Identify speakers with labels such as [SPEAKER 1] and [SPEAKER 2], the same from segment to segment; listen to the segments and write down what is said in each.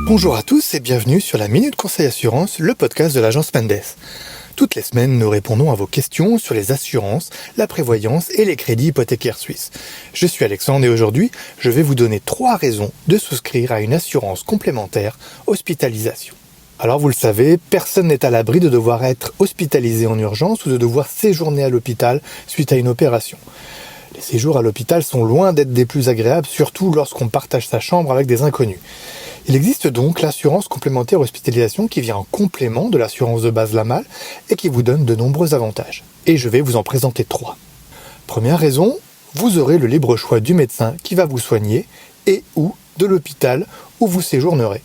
[SPEAKER 1] Bonjour à tous et bienvenue sur la Minute Conseil Assurance, le podcast de l'agence Mendes. Toutes les semaines, nous répondons à vos questions sur les assurances, la prévoyance et les crédits hypothécaires suisses. Je suis Alexandre et aujourd'hui, je vais vous donner 3 raisons de souscrire à une assurance complémentaire hospitalisation. Alors vous le savez, personne n'est à l'abri de devoir être hospitalisé en urgence ou de devoir séjourner à l'hôpital suite à une opération. Les séjours à l'hôpital sont loin d'être des plus agréables, surtout lorsqu'on partage sa chambre avec des inconnus. Il existe donc l'assurance complémentaire hospitalisation qui vient en complément de l'assurance de base LAMAL et qui vous donne de nombreux avantages. Et je vais vous en présenter 3. Première raison, vous aurez le libre choix du médecin qui va vous soigner et ou de l'hôpital où vous séjournerez.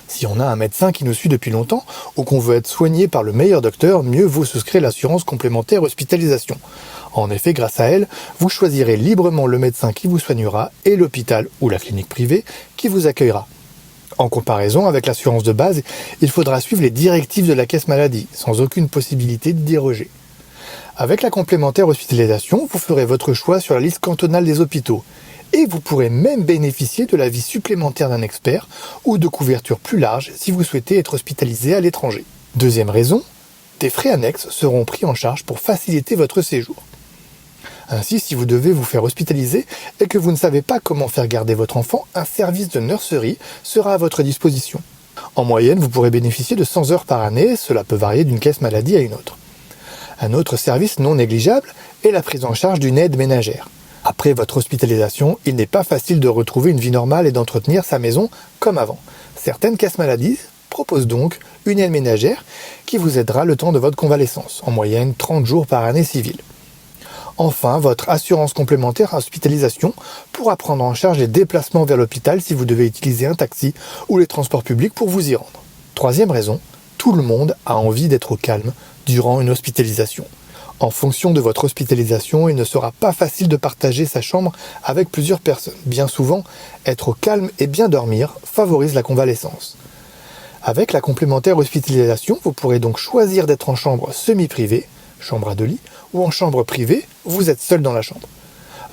[SPEAKER 1] Si on a un médecin qui nous suit depuis longtemps ou qu'on veut être soigné par le meilleur docteur, mieux vaut souscrire l'assurance complémentaire hospitalisation. En effet, grâce à elle, vous choisirez librement le médecin qui vous soignera et l'hôpital ou la clinique privée qui vous accueillera. En comparaison avec l'assurance de base, il faudra suivre les directives de la caisse maladie, sans aucune possibilité de déroger. Avec la complémentaire hospitalisation, vous ferez votre choix sur la liste cantonale des hôpitaux, et vous pourrez même bénéficier de l'avis supplémentaire d'un expert ou de couverture plus large si vous souhaitez être hospitalisé à l'étranger. Deuxième raison, des frais annexes seront pris en charge pour faciliter votre séjour. Ainsi, si vous devez vous faire hospitaliser et que vous ne savez pas comment faire garder votre enfant, un service de nurserie sera à votre disposition. En moyenne, vous pourrez bénéficier de 100 heures par année, cela peut varier d'une caisse maladie à une autre. Un autre service non négligeable est la prise en charge d'une aide ménagère. Après votre hospitalisation, il n'est pas facile de retrouver une vie normale et d'entretenir sa maison comme avant. Certaines caisses maladies proposent donc une aide ménagère qui vous aidera le temps de votre convalescence, en moyenne 30 jours par année civile. Enfin, votre assurance complémentaire hospitalisation pourra prendre en charge les déplacements vers l'hôpital si vous devez utiliser un taxi ou les transports publics pour vous y rendre. Troisième raison, tout le monde a envie d'être au calme durant une hospitalisation. En fonction de votre hospitalisation, il ne sera pas facile de partager sa chambre avec plusieurs personnes. Bien souvent, être au calme et bien dormir favorise la convalescence. Avec la complémentaire hospitalisation, vous pourrez donc choisir d'être en chambre semi-privée, chambre à 2 lits, ou en chambre privée, vous êtes seul dans la chambre.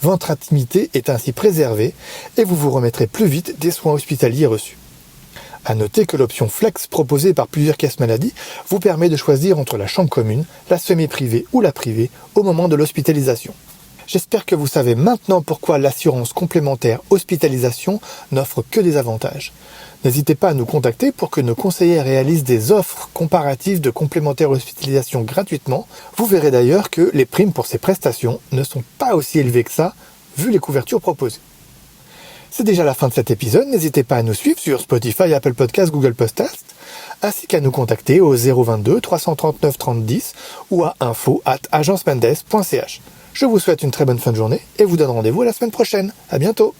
[SPEAKER 1] Votre intimité est ainsi préservée et vous vous remettrez plus vite des soins hospitaliers reçus. À noter que l'option Flex proposée par plusieurs caisses maladie vous permet de choisir entre la chambre commune, la semi-privée ou la privée au moment de l'hospitalisation. J'espère que vous savez maintenant pourquoi l'assurance complémentaire hospitalisation n'offre que des avantages. N'hésitez pas à nous contacter pour que nos conseillers réalisent des offres comparatives de complémentaire hospitalisation gratuitement. Vous verrez d'ailleurs que les primes pour ces prestations ne sont pas aussi élevées que ça, vu les couvertures proposées. C'est déjà la fin de cet épisode, n'hésitez pas à nous suivre sur Spotify, Apple Podcasts, Google Podcasts, ainsi qu'à nous contacter au 022 339 30 10 ou à info@agencemendes.ch. Je vous souhaite une très bonne fin de journée et vous donne rendez-vous la semaine prochaine. À bientôt.